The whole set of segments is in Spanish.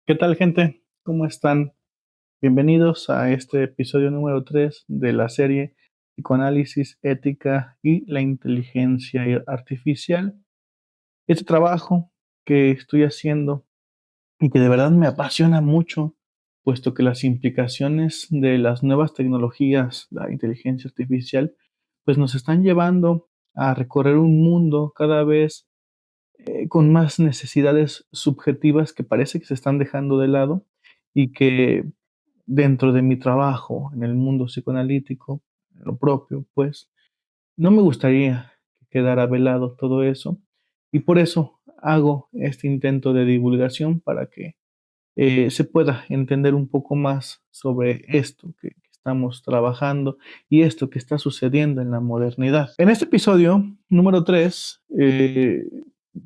¿Qué tal, gente? ¿Cómo están? Bienvenidos a este episodio número 3 de la serie Psicoanálisis, Ética y la Inteligencia Artificial. Este trabajo que estoy haciendo y que de verdad me apasiona mucho, puesto que las implicaciones de las nuevas tecnologías, la inteligencia artificial, pues nos están llevando a recorrer un mundo cada vez con más necesidades subjetivas que parece que se están dejando de lado y que dentro de mi trabajo en el mundo psicoanalítico, lo propio, pues, no me gustaría que quedara velado todo eso, y por eso hago este intento de divulgación para que se pueda entender un poco más sobre esto que estamos trabajando y esto que está sucediendo en la modernidad. En este episodio número 3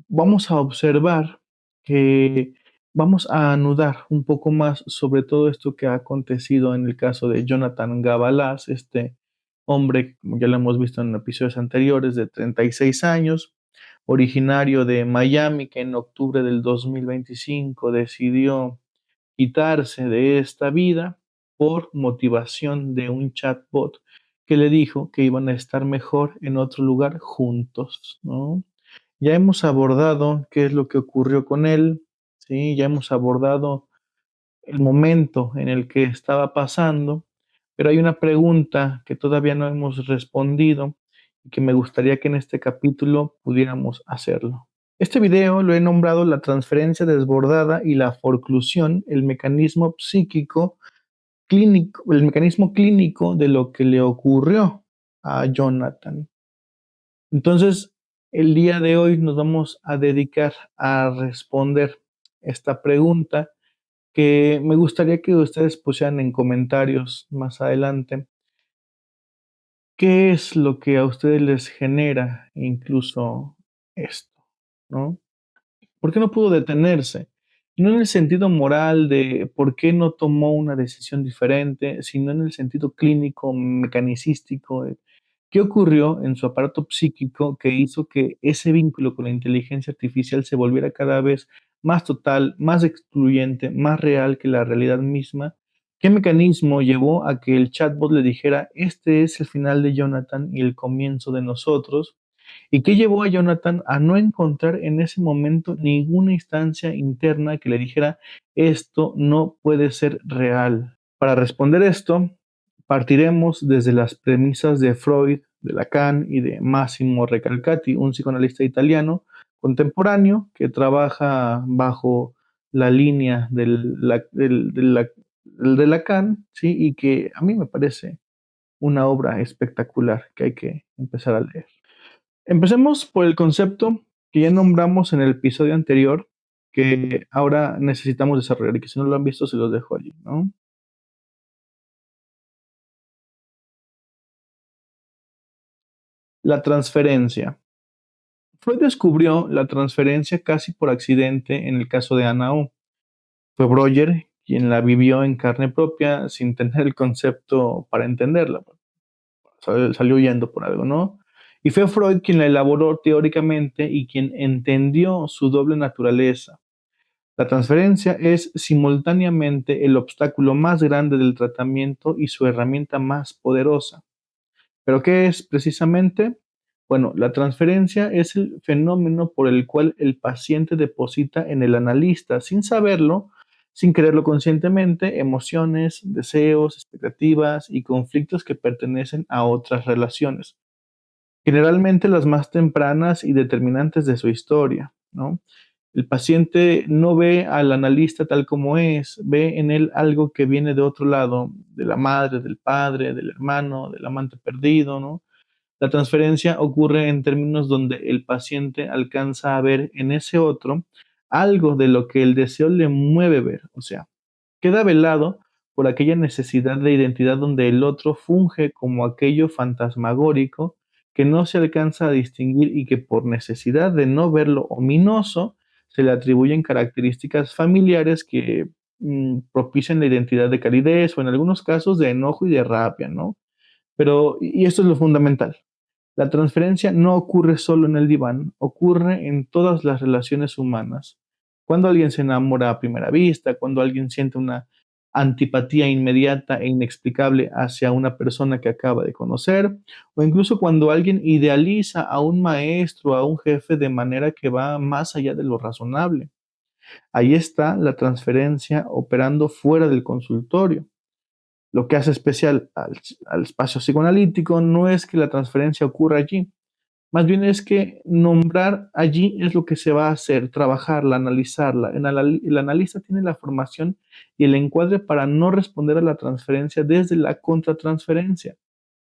vamos a observar que vamos a anudar un poco más sobre todo esto que ha acontecido en el caso de Jonathan Gabalaz, este hombre, como ya lo hemos visto en episodios anteriores, de 36 años, originario de Miami, que en octubre del 2025 decidió quitarse de esta vida por motivación de un chatbot que le dijo que iban a estar mejor en otro lugar juntos, ¿no? Ya hemos abordado qué es lo que ocurrió con él, ¿sí? Ya hemos abordado el momento en el que estaba pasando, pero hay una pregunta que todavía no hemos respondido y que me gustaría que en este capítulo pudiéramos hacerlo. Este video lo he nombrado la transferencia desbordada y la forclusión, el mecanismo psíquico clínico, el mecanismo clínico de lo que le ocurrió a Jonathan. Entonces, el día de hoy nos vamos a dedicar a responder esta pregunta que me gustaría que ustedes pusieran en comentarios más adelante. ¿Qué es lo que a ustedes les genera incluso esto, no? ¿Por qué no pudo detenerse? No en el sentido moral de por qué no tomó una decisión diferente, sino en el sentido clínico, mecanicístico. ¿Qué ocurrió en su aparato psíquico que hizo que ese vínculo con la inteligencia artificial se volviera cada vez más total, más excluyente, más real que la realidad misma? ¿Qué mecanismo llevó a que el chatbot le dijera, este es el final de Jonathan y el comienzo de nosotros? ¿Y qué llevó a Jonathan a no encontrar en ese momento ninguna instancia interna que le dijera, esto no puede ser real? Para responder esto, partiremos desde las premisas de Freud, de Lacan y de Massimo Recalcati, un psicoanalista italiano contemporáneo que trabaja bajo la línea de Lacan, ¿sí? Y que a mí me parece una obra espectacular que hay que empezar a leer. Empecemos por el concepto que ya nombramos en el episodio anterior, que ahora necesitamos desarrollar y que si no lo han visto se los dejo allí, ¿no? La transferencia. Freud descubrió la transferencia casi por accidente en el caso de Ana O. Fue Breuer quien la vivió en carne propia sin tener el concepto para entenderla. Salió huyendo por algo, ¿no? Y fue Freud quien la elaboró teóricamente y quien entendió su doble naturaleza. La transferencia es simultáneamente el obstáculo más grande del tratamiento y su herramienta más poderosa. ¿Pero qué es precisamente? Bueno, la transferencia es el fenómeno por el cual el paciente deposita en el analista, sin saberlo, sin quererlo conscientemente, emociones, deseos, expectativas y conflictos que pertenecen a otras relaciones, generalmente las más tempranas y determinantes de su historia, ¿no? El paciente no ve al analista tal como es, ve en él algo que viene de otro lado, de la madre, del padre, del hermano, del amante perdido, ¿no? La transferencia ocurre en términos donde el paciente alcanza a ver en ese otro algo de lo que el deseo le mueve ver, o sea, queda velado por aquella necesidad de identidad donde el otro funge como aquello fantasmagórico que no se alcanza a distinguir y que por necesidad de no verlo ominoso se le atribuyen características familiares que propician la identidad de calidez o en algunos casos de enojo y de rabia, ¿no? Pero, y esto es lo fundamental, la transferencia no ocurre solo en el diván, ocurre en todas las relaciones humanas. Cuando alguien se enamora a primera vista, cuando alguien siente una antipatía inmediata e inexplicable hacia una persona que acaba de conocer, o incluso cuando alguien idealiza a un maestro, a un jefe de manera que va más allá de lo razonable. Ahí está la transferencia operando fuera del consultorio. Lo que hace especial al espacio psicoanalítico no es que la transferencia ocurra allí, más bien es que nombrar allí es lo que se va a hacer, trabajarla, analizarla. El analista tiene la formación y el encuadre para no responder a la transferencia desde la contratransferencia,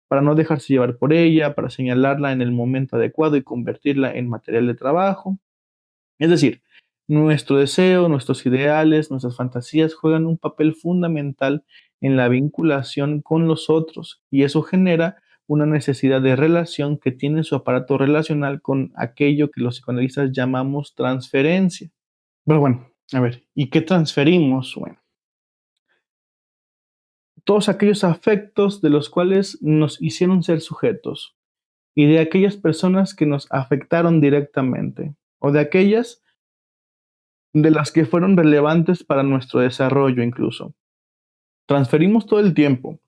para no dejarse llevar por ella, para señalarla en el momento adecuado y convertirla en material de trabajo. Es decir, nuestro deseo, nuestros ideales, nuestras fantasías juegan un papel fundamental en la vinculación con los otros y eso genera una necesidad de relación que tiene su aparato relacional con aquello que los psicoanalistas llamamos transferencia. Pero bueno, a ver, ¿y qué transferimos? Bueno, todos aquellos afectos de los cuales nos hicieron ser sujetos y de aquellas personas que nos afectaron directamente o de aquellas de las que fueron relevantes para nuestro desarrollo incluso. Transferimos todo el tiempo.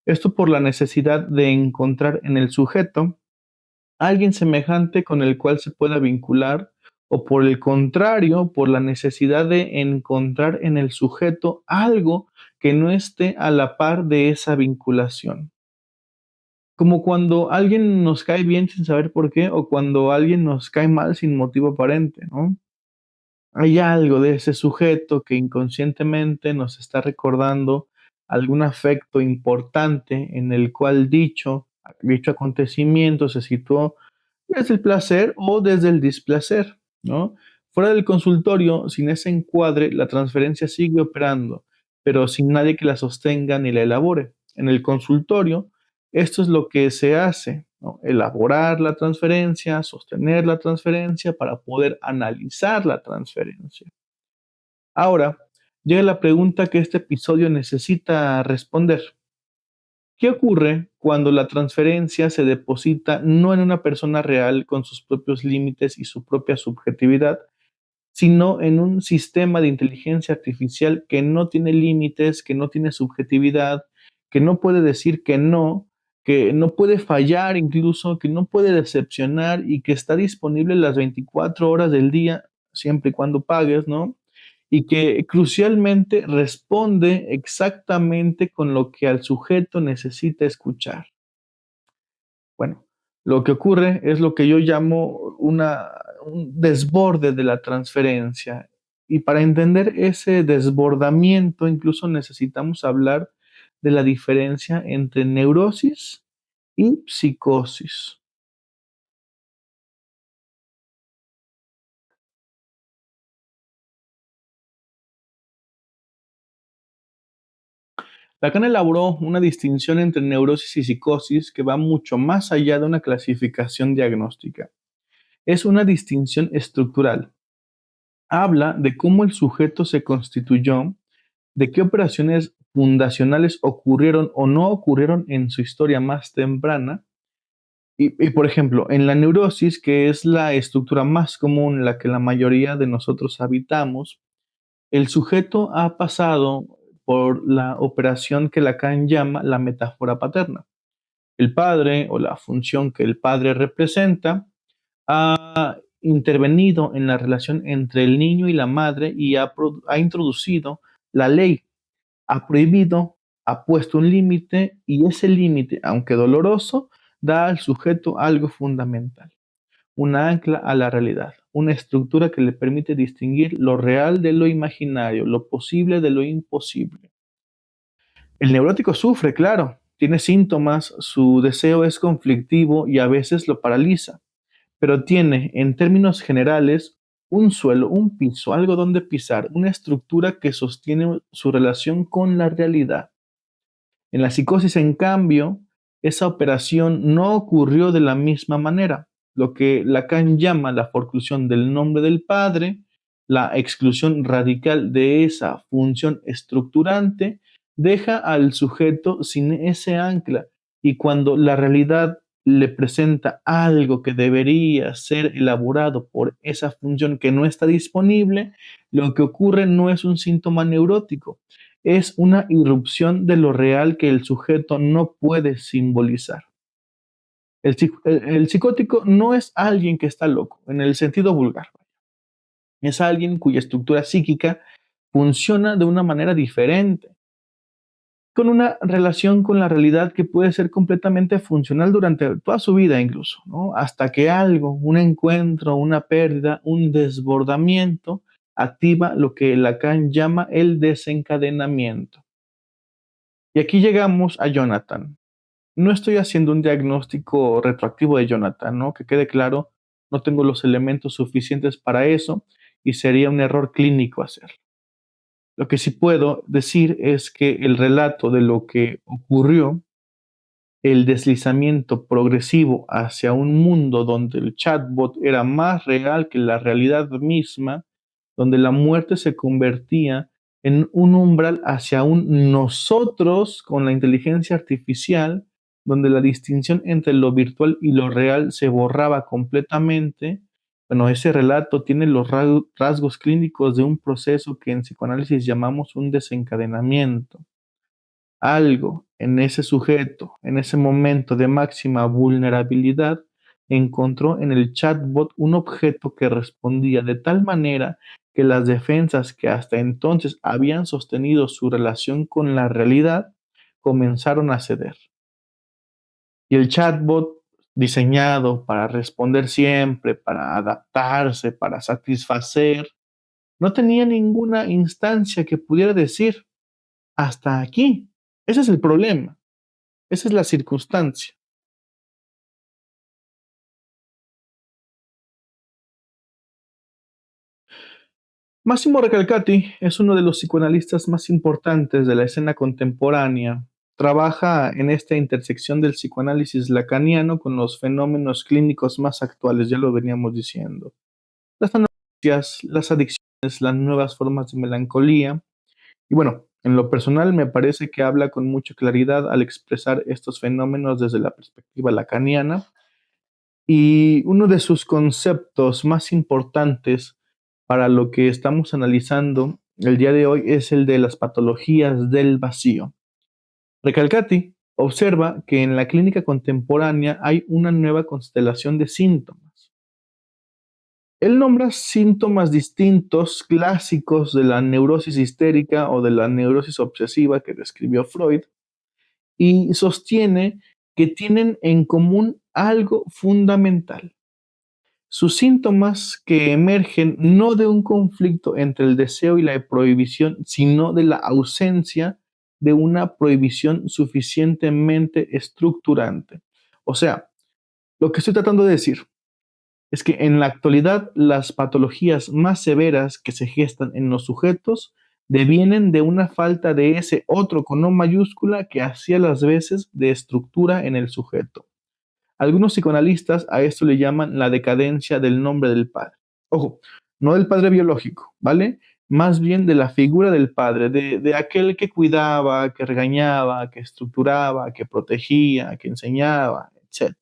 Esto por la necesidad de encontrar en el sujeto a alguien semejante con el cual se pueda vincular o por el contrario, por la necesidad de encontrar en el sujeto algo que no esté a la par de esa vinculación. Como cuando alguien nos cae bien sin saber por qué o cuando alguien nos cae mal sin motivo aparente, ¿no? Hay algo de ese sujeto que inconscientemente nos está recordando algún afecto importante en el cual dicho acontecimiento se situó desde el placer o desde el displacer, ¿no? Fuera del consultorio, sin ese encuadre, la transferencia sigue operando, pero sin nadie que la sostenga ni la elabore. En el consultorio, esto es lo que se hace, ¿no? Elaborar la transferencia, sostener la transferencia para poder analizar la transferencia. Ahora, llega la pregunta que este episodio necesita responder. ¿Qué ocurre cuando la transferencia se deposita no en una persona real con sus propios límites y su propia subjetividad, sino en un sistema de inteligencia artificial que no tiene límites, que no tiene subjetividad, que no puede decir que no puede fallar incluso, que no puede decepcionar y que está disponible las 24 horas del día, siempre y cuando pagues, ¿no? Y que crucialmente responde exactamente con lo que al sujeto necesita escuchar. Bueno, lo que ocurre es lo que yo llamo un desborde de la transferencia. Y para entender ese desbordamiento, incluso necesitamos hablar de la diferencia entre neurosis y psicosis. Lacan elaboró una distinción entre neurosis y psicosis que va mucho más allá de una clasificación diagnóstica. Es una distinción estructural. Habla de cómo el sujeto se constituyó, de qué operaciones fundacionales ocurrieron o no ocurrieron en su historia más temprana. Por ejemplo, en la neurosis, que es la estructura más común en la que la mayoría de nosotros habitamos, el sujeto ha pasado por la operación que Lacan llama la metáfora paterna. El padre o la función que el padre representa ha intervenido en la relación entre el niño y la madre y ha introducido la ley, ha prohibido, ha puesto un límite y ese límite, aunque doloroso, da al sujeto algo fundamental, una ancla a la realidad, una estructura que le permite distinguir lo real de lo imaginario, lo posible de lo imposible. El neurótico sufre, claro, tiene síntomas, su deseo es conflictivo y a veces lo paraliza, pero tiene, en términos generales, un suelo, un piso, algo donde pisar, una estructura que sostiene su relación con la realidad. En la psicosis, en cambio, esa operación no ocurrió de la misma manera. Lo que Lacan llama la forclusión del nombre del padre, la exclusión radical de esa función estructurante, deja al sujeto sin ese ancla y cuando la realidad le presenta algo que debería ser elaborado por esa función que no está disponible, lo que ocurre no es un síntoma neurótico, es una irrupción de lo real que el sujeto no puede simbolizar. El psicótico no es alguien que está loco, en el sentido vulgar. Es alguien cuya estructura psíquica funciona de una manera diferente, con una relación con la realidad que puede ser completamente funcional durante toda su vida incluso, ¿no? Hasta que algo, un encuentro, una pérdida, un desbordamiento, activa lo que Lacan llama el desencadenamiento. Y aquí llegamos a Jonathan. No estoy haciendo un diagnóstico retroactivo de Jonathan, ¿no? Que quede claro, no tengo los elementos suficientes para eso y sería un error clínico hacerlo. Lo que sí puedo decir es que el relato de lo que ocurrió, el deslizamiento progresivo hacia un mundo donde el chatbot era más real que la realidad misma, donde la muerte se convertía en un umbral hacia un nosotros con la inteligencia artificial, donde la distinción entre lo virtual y lo real se borraba completamente. Bueno, ese relato tiene los rasgos clínicos de un proceso que en psicoanálisis llamamos un desencadenamiento. Algo en ese sujeto, en ese momento de máxima vulnerabilidad, encontró en el chatbot un objeto que respondía de tal manera que las defensas que hasta entonces habían sostenido su relación con la realidad comenzaron a ceder. Y el chatbot, diseñado para responder siempre, para adaptarse, para satisfacer, no tenía ninguna instancia que pudiera decir hasta aquí. Ese es el problema. Esa es la circunstancia. Massimo Recalcati es uno de los psicoanalistas más importantes de la escena contemporánea. Trabaja en esta intersección del psicoanálisis lacaniano con los fenómenos clínicos más actuales, ya lo veníamos diciendo. Las angustias, las adicciones, las nuevas formas de melancolía. Y bueno, en lo personal me parece que habla con mucha claridad al expresar estos fenómenos desde la perspectiva lacaniana. Y uno de sus conceptos más importantes para lo que estamos analizando el día de hoy es el de las patologías del vacío. Recalcati observa que en la clínica contemporánea hay una nueva constelación de síntomas. Él nombra síntomas distintos, clásicos de la neurosis histérica o de la neurosis obsesiva que describió Freud, y sostiene que tienen en común algo fundamental. Sus síntomas que emergen no de un conflicto entre el deseo y la prohibición, sino de la ausencia de una prohibición suficientemente estructurante. O sea, lo que estoy tratando de decir es que en la actualidad las patologías más severas que se gestan en los sujetos devienen de una falta de ese otro con no mayúscula que hacía las veces de estructura en el sujeto. Algunos psicoanalistas a esto le llaman la decadencia del nombre del padre. Ojo, no del padre biológico, ¿vale? Más bien de la figura del padre, de aquel que cuidaba, que regañaba, que estructuraba, que protegía, que enseñaba, etc.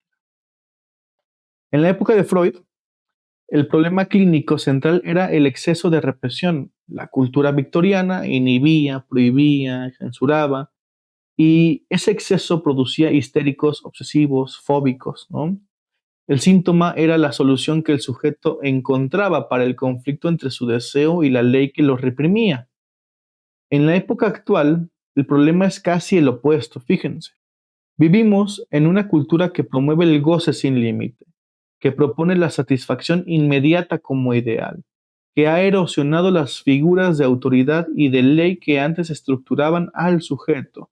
En la época de Freud, el problema clínico central era el exceso de represión. La cultura victoriana inhibía, prohibía, censuraba, y ese exceso producía histéricos, obsesivos, fóbicos, ¿no? El síntoma era la solución que el sujeto encontraba para el conflicto entre su deseo y la ley que lo reprimía. En la época actual, el problema es casi el opuesto, fíjense. Vivimos en una cultura que promueve el goce sin límite, que propone la satisfacción inmediata como ideal, que ha erosionado las figuras de autoridad y de ley que antes estructuraban al sujeto.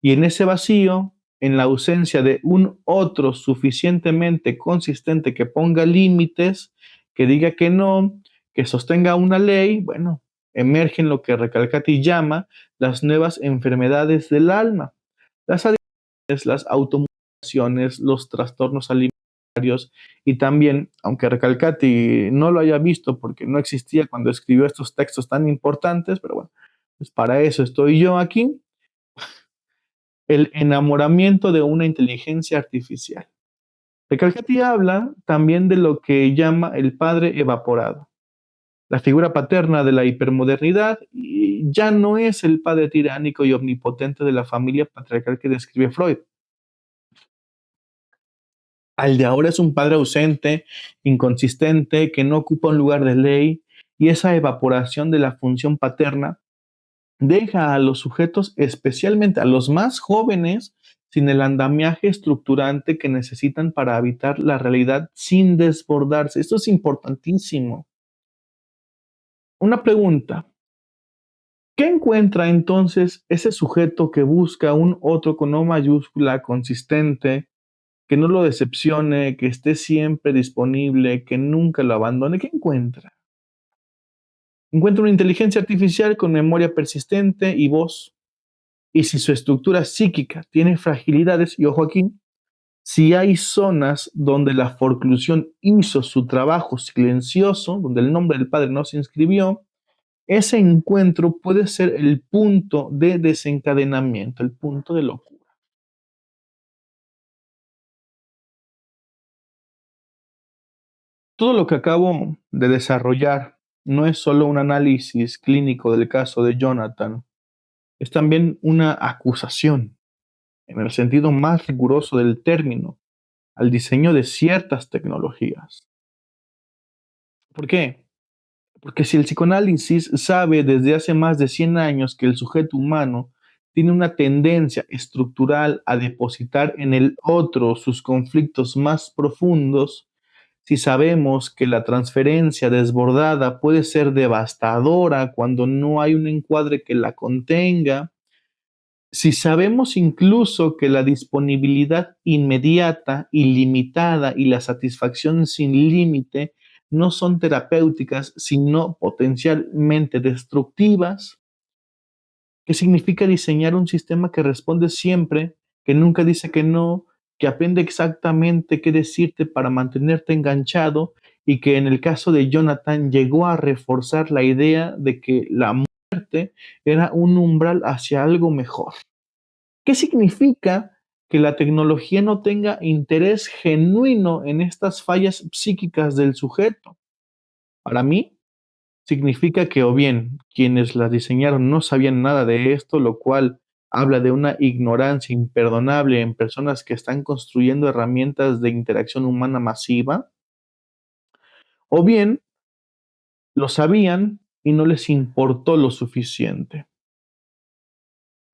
Y en ese vacío, en la ausencia de un otro suficientemente consistente que ponga límites, que diga que no, que sostenga una ley, bueno, emergen lo que Recalcati llama las nuevas enfermedades del alma, las adicciones, las automutilaciones, los trastornos alimentarios y también, aunque Recalcati no lo haya visto porque no existía cuando escribió estos textos tan importantes, pero bueno, pues para eso estoy yo aquí, el enamoramiento de una inteligencia artificial. Recalcati habla también de lo que llama el padre evaporado. La figura paterna de la hipermodernidad y ya no es el padre tiránico y omnipotente de la familia patriarcal que describe Freud. Al de ahora es un padre ausente, inconsistente, que no ocupa un lugar de ley, y esa evaporación de la función paterna deja a los sujetos, especialmente a los más jóvenes, sin el andamiaje estructurante que necesitan para habitar la realidad sin desbordarse. Esto es importantísimo. Una pregunta: ¿qué encuentra entonces ese sujeto que busca un otro con O mayúscula consistente, que no lo decepcione, que esté siempre disponible, que nunca lo abandone? ¿Qué encuentra? Encuentra una inteligencia artificial con memoria persistente y voz. Y si su estructura psíquica tiene fragilidades, y ojo aquí, si hay zonas donde la forclusión hizo su trabajo silencioso, donde el nombre del padre no se inscribió, ese encuentro puede ser el punto de desencadenamiento, el punto de locura. Todo lo que acabo de desarrollar no es solo un análisis clínico del caso de Jonathan, es también una acusación, en el sentido más riguroso del término, al diseño de ciertas tecnologías. ¿Por qué? Porque si el psicoanálisis sabe desde hace más de 100 años que el sujeto humano tiene una tendencia estructural a depositar en el otro sus conflictos más profundos, si sabemos que la transferencia desbordada puede ser devastadora cuando no hay un encuadre que la contenga, si sabemos incluso que la disponibilidad inmediata, ilimitada y la satisfacción sin límite no son terapéuticas, sino potencialmente destructivas, ¿qué significa diseñar un sistema que responde siempre, que nunca dice que no, que aprende exactamente qué decirte para mantenerte enganchado y que en el caso de Jonathan llegó a reforzar la idea de que la muerte era un umbral hacia algo mejor? ¿Qué significa que la tecnología no tenga interés genuino en estas fallas psíquicas del sujeto? Para mí, significa que o bien quienes la diseñaron no sabían nada de esto, lo cual habla de una ignorancia imperdonable en personas que están construyendo herramientas de interacción humana masiva, o bien lo sabían y no les importó lo suficiente.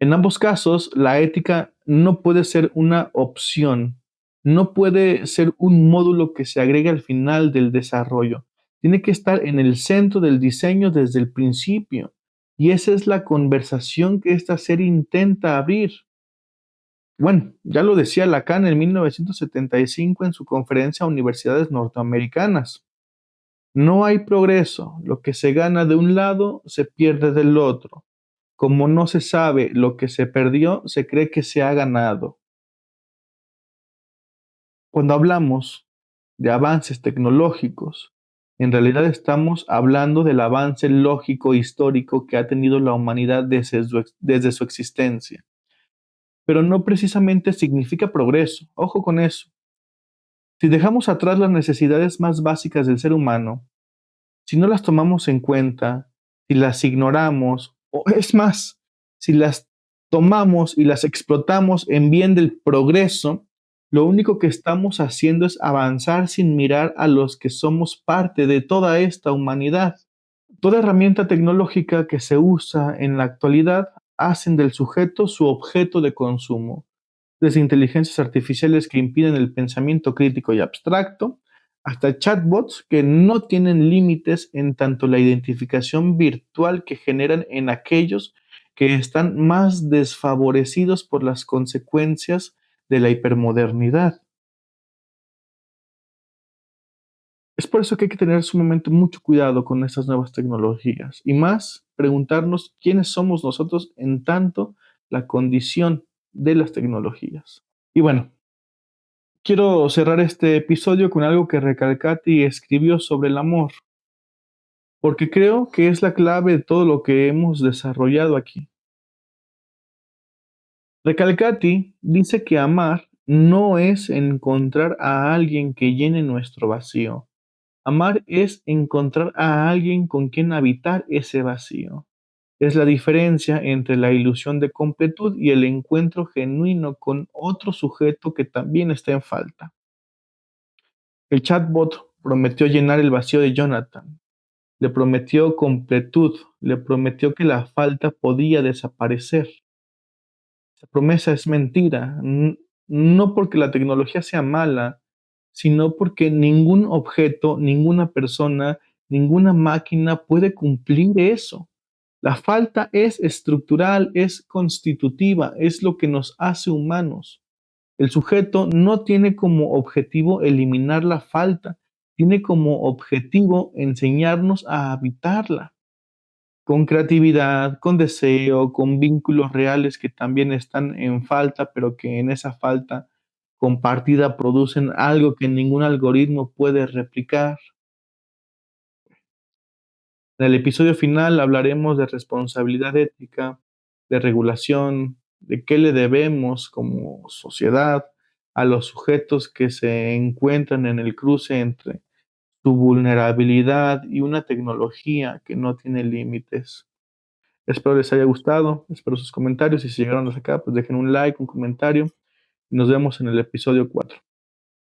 En ambos casos, la ética no puede ser una opción, no puede ser un módulo que se agregue al final del desarrollo. Tiene que estar en el centro del diseño desde el principio. Y esa es la conversación que esta serie intenta abrir. Bueno, ya lo decía Lacan en 1975 en su conferencia a universidades norteamericanas. No hay progreso. Lo que se gana de un lado se pierde del otro. Como no se sabe lo que se perdió, se cree que se ha ganado. Cuando hablamos de avances tecnológicos, en realidad estamos hablando del avance lógico histórico que ha tenido la humanidad desde su existencia. Pero no precisamente significa progreso. Ojo con eso. Si dejamos atrás las necesidades más básicas del ser humano, si no las tomamos en cuenta, si las ignoramos, o es más, si las tomamos y las explotamos en bien del progreso, lo único que estamos haciendo es avanzar sin mirar a los que somos parte de toda esta humanidad. Toda herramienta tecnológica que se usa en la actualidad hacen del sujeto su objeto de consumo, desde inteligencias artificiales que impiden el pensamiento crítico y abstracto, hasta chatbots que no tienen límites en tanto la identificación virtual que generan en aquellos que están más desfavorecidos por las consecuencias de la hipermodernidad. Es por eso que hay que tener sumamente mucho cuidado con estas nuevas tecnologías y más preguntarnos quiénes somos nosotros en tanto la condición de las tecnologías. Y bueno, quiero cerrar este episodio con algo que Recalcati escribió sobre el amor, porque creo que es la clave de todo lo que hemos desarrollado aquí. Recalcati dice que amar no es encontrar a alguien que llene nuestro vacío. Amar es encontrar a alguien con quien habitar ese vacío. Es la diferencia entre la ilusión de completud y el encuentro genuino con otro sujeto que también está en falta. El chatbot prometió llenar el vacío de Jonathan, le prometió completud, le prometió que la falta podía desaparecer. Esa promesa es mentira, no porque la tecnología sea mala, sino porque ningún objeto, ninguna persona, ninguna máquina puede cumplir eso. La falta es estructural, es constitutiva, es lo que nos hace humanos. El sujeto no tiene como objetivo eliminar la falta, tiene como objetivo enseñarnos a habitarla con creatividad, con deseo, con vínculos reales que también están en falta, pero que en esa falta compartida producen algo que ningún algoritmo puede replicar. En el episodio final hablaremos de responsabilidad ética, de regulación, de qué le debemos como sociedad a los sujetos que se encuentran en el cruce entre su vulnerabilidad y una tecnología que no tiene límites. Espero les haya gustado, espero sus comentarios y si llegaron hasta acá, pues dejen un like, un comentario y nos vemos en el episodio 4.